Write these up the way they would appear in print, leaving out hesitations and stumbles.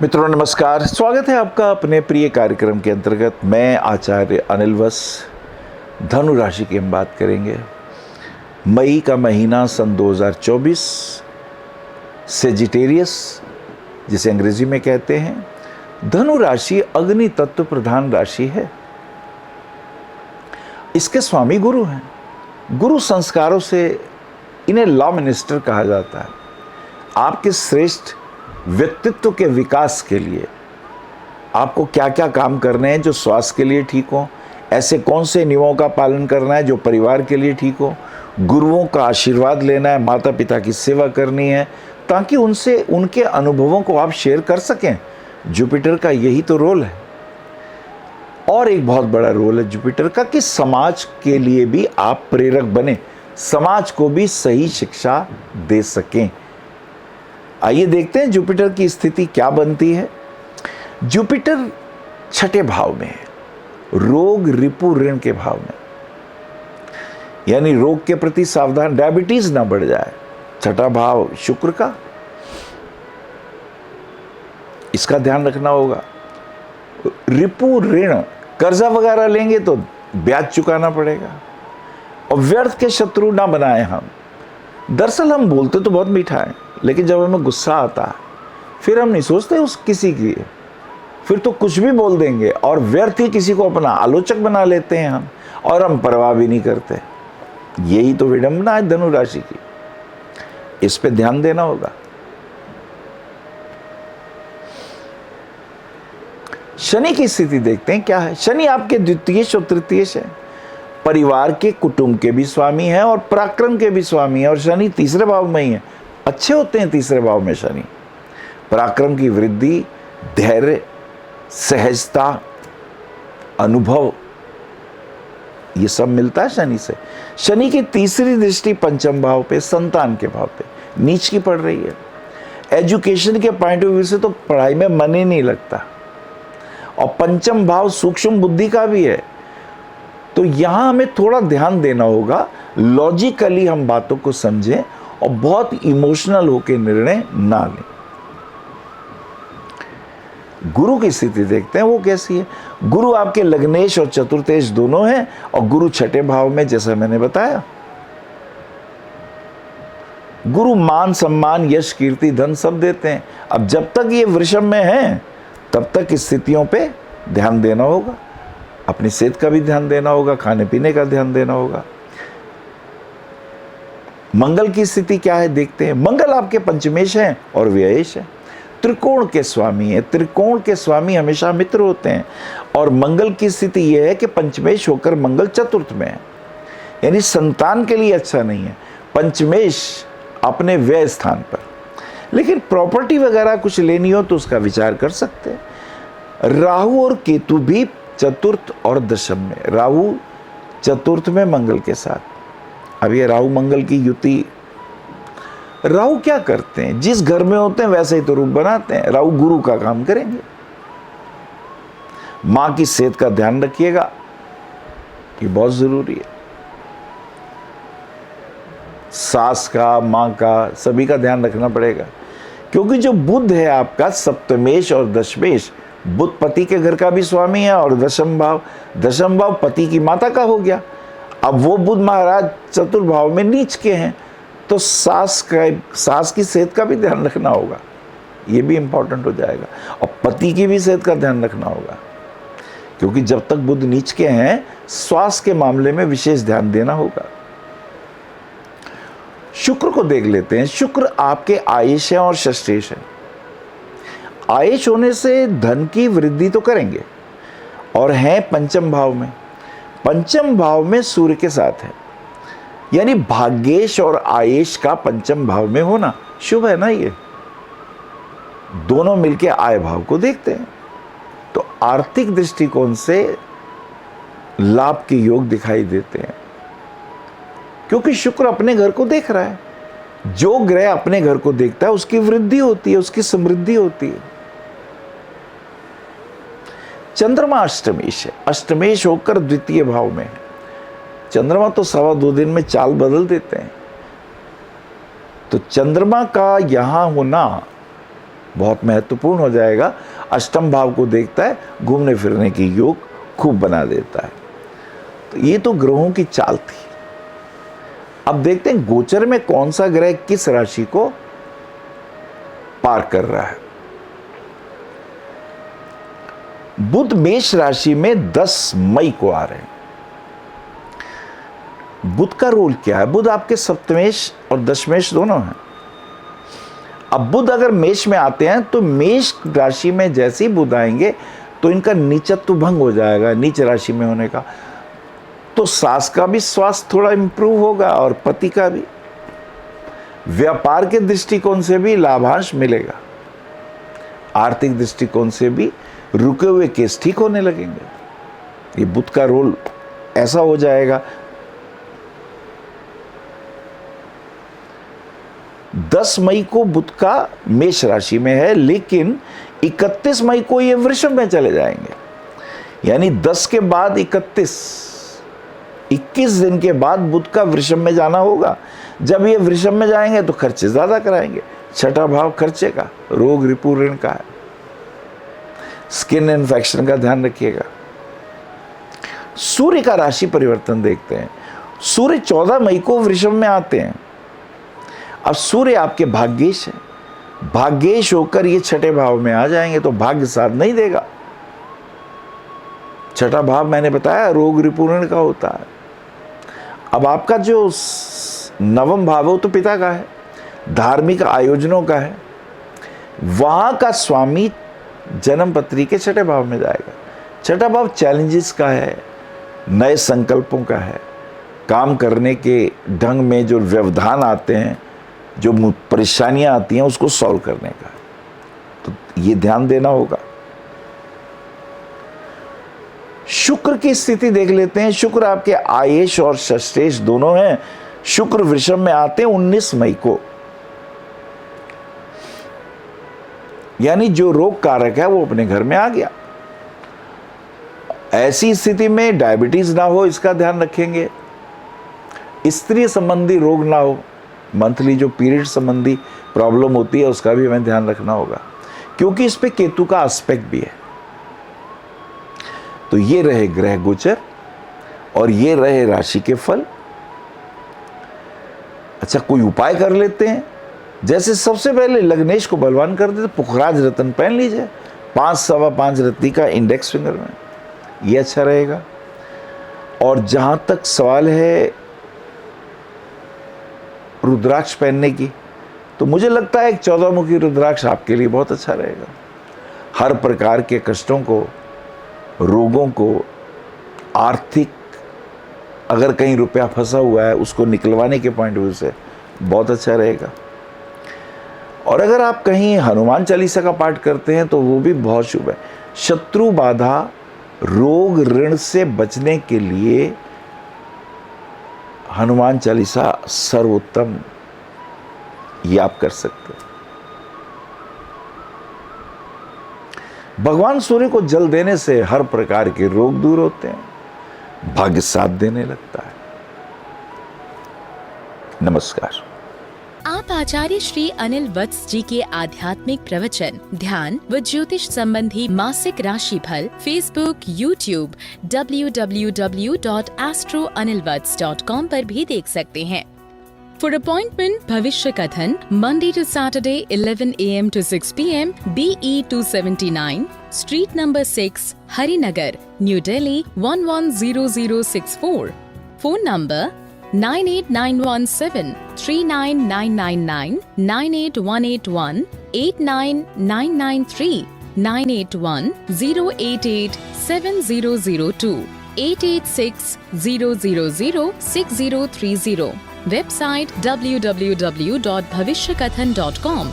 मित्रों नमस्कार, स्वागत है आपका अपने प्रिय कार्यक्रम के अंतर्गत। मैं आचार्य अनिल वस। धनु राशि की हम बात करेंगे। मई का महीना सन 2024, सेजिटेरियस जिसे अंग्रेजी में कहते हैं। धनु राशि अग्नि तत्व प्रधान राशि है। इसके स्वामी गुरु हैं। गुरु संस्कारों से इन्हें लॉ मिनिस्टर कहा जाता है। आपके श्रेष्ठ व्यक्तित्व के विकास के लिए आपको क्या क्या काम करने हैं जो स्वास्थ्य के लिए ठीक हो, ऐसे कौन से नियमों का पालन करना है जो परिवार के लिए ठीक हो, गुरुओं का आशीर्वाद लेना है, माता पिता की सेवा करनी है ताकि उनसे उनके अनुभवों को आप शेयर कर सकें। जुपिटर का यही तो रोल है। और एक बहुत बड़ा रोल है जुपिटर का कि समाज के लिए भी आप प्रेरक बने, समाज को भी सही शिक्षा दे सकें। आइए देखते हैं जुपिटर की स्थिति क्या बनती है। जुपिटर छठे भाव में है, रोग रिपु ऋण के भाव में, यानी रोग के प्रति सावधान, डायबिटीज ना बढ़ जाए। छठा भाव शुक्र का, इसका ध्यान रखना होगा। रिपु ऋण, कर्जा वगैरह लेंगे तो ब्याज चुकाना पड़ेगा। और व्यर्थ के शत्रु ना बनाए हम। दरअसल हम बोलते तो बहुत मीठा है, लेकिन जब हमें गुस्सा आता है फिर हम नहीं सोचते उस किसी की, फिर तो कुछ भी बोल देंगे और व्यर्थ ही किसी को अपना आलोचक बना लेते हैं हम, और हम परवाह भी नहीं करते। यही तो विडंबना है धनु राशि की। इस पे ध्यान देना होगा। शनि की स्थिति देखते हैं क्या है। शनि आपके द्वितीय और तृतीय है, परिवार के कुटुंब के भी स्वामी है और पराक्रम के भी स्वामी है। और शनि तीसरे भाव में ही है। अच्छे होते हैं तीसरे भाव में शनि। पराक्रम की वृद्धि, धैर्य, सहजता, अनुभव, ये सब मिलता है शनि से। शनि की तीसरी दृष्टि पंचम भाव पे, संतान के भाव पे नीच की पड़ रही है। एजुकेशन के पॉइंट ऑफ व्यू से तो पढ़ाई में मन ही नहीं लगता। और पंचम भाव सूक्ष्म बुद्धि का भी है, तो यहां हमें थोड़ा ध्यान देना होगा। लॉजिकली हम बातों को समझें और बहुत इमोशनल होकर निर्णय ना लें। गुरु की स्थिति देखते हैं वो कैसी है। गुरु आपके लग्नेश और चतुर्थेश दोनों हैं, और गुरु छठे भाव में, जैसा मैंने बताया। गुरु मान सम्मान यश कीर्ति धन सब देते हैं। अब जब तक ये वृषभ में हैं तब तक स्थितियों पे ध्यान देना होगा। अपनी सेहत का भी ध्यान देना होगा, खाने पीने का ध्यान देना होगा। मंगल की स्थिति क्या है देखते हैं। मंगल आपके पंचमेश हैं और व्ययेश है, त्रिकोण के स्वामी है। त्रिकोण के स्वामी हमेशा मित्र होते हैं। और मंगल की स्थिति यह है कि पंचमेश होकर मंगल चतुर्थ में है, यानी संतान के लिए अच्छा नहीं है। पंचमेश अपने व्यय स्थान पर, लेकिन प्रॉपर्टी वगैरह कुछ लेनी हो तो उसका विचार कर सकते हैं। राहु और केतु भी चतुर्थ और दशम में, राहु चतुर्थ में मंगल के साथ। अब ये राहु मंगल की युति, राहु क्या करते हैं, जिस घर में होते हैं वैसे ही तो रूप बनाते हैं। राहु गुरु का काम करेंगे। मां की सेहत का ध्यान रखिएगा, ये बहुत जरूरी है। सास का, मां का, सभी का ध्यान रखना पड़ेगा, क्योंकि जो बुध है आपका सप्तमेश और दशमेश, बुध पति के घर का भी स्वामी है और दशम भाव पति की माता का हो गया। अब वो बुध महाराज चतुर्भाव में नीच के हैं, तो सास की सेहत का भी ध्यान रखना होगा। ये भी इंपॉर्टेंट हो जाएगा। और पति की भी सेहत का ध्यान रखना होगा, क्योंकि जब तक बुध नीच के हैं स्वास्थ्य के मामले में विशेष ध्यान देना होगा। शुक्र को देख लेते हैं। शुक्र आपके आयुष है और षष्ठेश है। आयुष होने से धन की वृद्धि तो करेंगे, और हैं पंचम भाव में। पंचम भाव में सूर्य के साथ है, यानी भाग्येश और आयुष का पंचम भाव में होना शुभ है ना। ये दोनों मिलके आय भाव को देखते हैं, तो आर्थिक दृष्टिकोण से लाभ के योग दिखाई देते हैं, क्योंकि शुक्र अपने घर को देख रहा है। जो ग्रह अपने घर को देखता है उसकी वृद्धि होती है, उसकी समृद्धि होती है। चंद्रमा अष्टमेश है। अष्टमेश होकर द्वितीय भाव में है। चंद्रमा तो 2.25 दिन में चाल बदल देते हैं। तो चंद्रमा का यहां होना बहुत महत्वपूर्ण हो जाएगा। अष्टम भाव को देखता है, घूमने फिरने की योग खूब बना देता है। तो ये तो ग्रहों की चाल थी। अब देखते हैं गोचर में कौन सा ग्रह किस राशि को पार कर रहा है। बुध मेष राशि में 10 मई को आ रहे हैं। बुध का रोल क्या है? बुध आपके सप्तमेश और दशमेश दोनों हैं। अब बुध अगर मेष में आते हैं तो मेष राशि में जैसे ही बुध आएंगे तो इनका नीचत्व भंग हो जाएगा, नीच राशि में होने का। तो सास का भी स्वास्थ्य थोड़ा इंप्रूव होगा और पति का भी। व्यापार के दृष्टिकोण से भी लाभांश मिलेगा, आर्थिक दृष्टिकोण से भी रुके हुए केस ठीक होने लगेंगे। ये बुध का रोल ऐसा हो जाएगा। 10 मई को बुध का मेष राशि में है, लेकिन 31 मई को ये वृषभ में चले जाएंगे। यानी 10 के बाद 21 दिन के बाद बुध का वृषभ में जाना होगा। जब ये वृषभ में जाएंगे तो खर्चे ज्यादा कराएंगे। छठा भाव खर्चे का, रोग रिपु ऋण का है। स्किन इन्फेक्शन का ध्यान रखिएगा। सूर्य का राशि परिवर्तन देखते हैं। सूर्य 14 मई को वृषभ में आते हैं। अब सूर्य आपके भाग्येश है, भाग्येश होकर ये छठे भाव में आ जाएंगे तो भाग्य साथ नहीं देगा। छठा भाव मैंने बताया रोग रिपु ऋण का होता है। अब आपका जो नवम भाव है वो तो पिता का है, धार्मिक आयोजनों का है। वहां का स्वामी जन्म पत्री के छठे भाव में जाएगा। छठा भाव चैलेंजेस का है, नए संकल्पों का है, काम करने के ढंग में जो व्यवधान आते हैं, जो परेशानियां आती हैं उसको सॉल्व करने का। तो ये ध्यान देना होगा। शुक्र की स्थिति देख लेते हैं। शुक्र आपके आयेश और षष्ठेश दोनों हैं। शुक्र वृषभ में आते हैं 19 मई को। यानी जो रोग कारक है वो अपने घर में आ गया। ऐसी स्थिति में डायबिटीज ना हो इसका ध्यान रखेंगे। स्त्री संबंधी रोग ना हो, मंथली जो पीरियड संबंधी प्रॉब्लम होती है उसका भी हमें ध्यान रखना होगा, क्योंकि इस पे केतु का एस्पेक्ट भी है। तो ये रहे ग्रह गोचर और ये रहे राशि के फल। अच्छा, कोई उपाय कर लेते हैं। जैसे सबसे पहले लग्नेश को बलवान कर देते, पुखराज रत्न पहन लीजिए 5 सवा 5 रत्ती का इंडेक्स फिंगर में, ये अच्छा रहेगा। और जहां तक सवाल है रुद्राक्ष पहनने की, तो मुझे लगता है एक 14 मुखी रुद्राक्ष आपके लिए बहुत अच्छा रहेगा। हर प्रकार के कष्टों को, रोगों को, आर्थिक अगर कहीं रुपया फंसा हुआ है उसको निकलवाने के पॉइंट ऑफ व्यू से बहुत अच्छा रहेगा। और अगर आप कहीं हनुमान चालीसा का पाठ करते हैं तो वो भी बहुत शुभ है। शत्रु बाधा, रोग ऋण से बचने के लिए हनुमान चालीसा सर्वोत्तम, ये आप कर सकते हैं। भगवान सूर्य को जल देने से हर प्रकार के रोग दूर होते हैं, भाग्य साथ देने लगता है। नमस्कार। आप आचार्य श्री अनिल वत्स जी के आध्यात्मिक प्रवचन, ध्यान व ज्योतिष संबंधी मासिक राशि फल फेसबुक, यूट्यूब, www.astroanilvats.com पर भी देख सकते हैं। For appointment, भविष्य कथन, Monday to Saturday, 11 a.m. to 6 p.m. BE 279, Street number 6, Harinagar, New Delhi 110064. Phone number 98917 39999, 98181 89993, 981 088 7002, 886 000 6030. Website www.bhavishyakathan.com.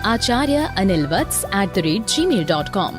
Acharya Anil Vats @gmail.com.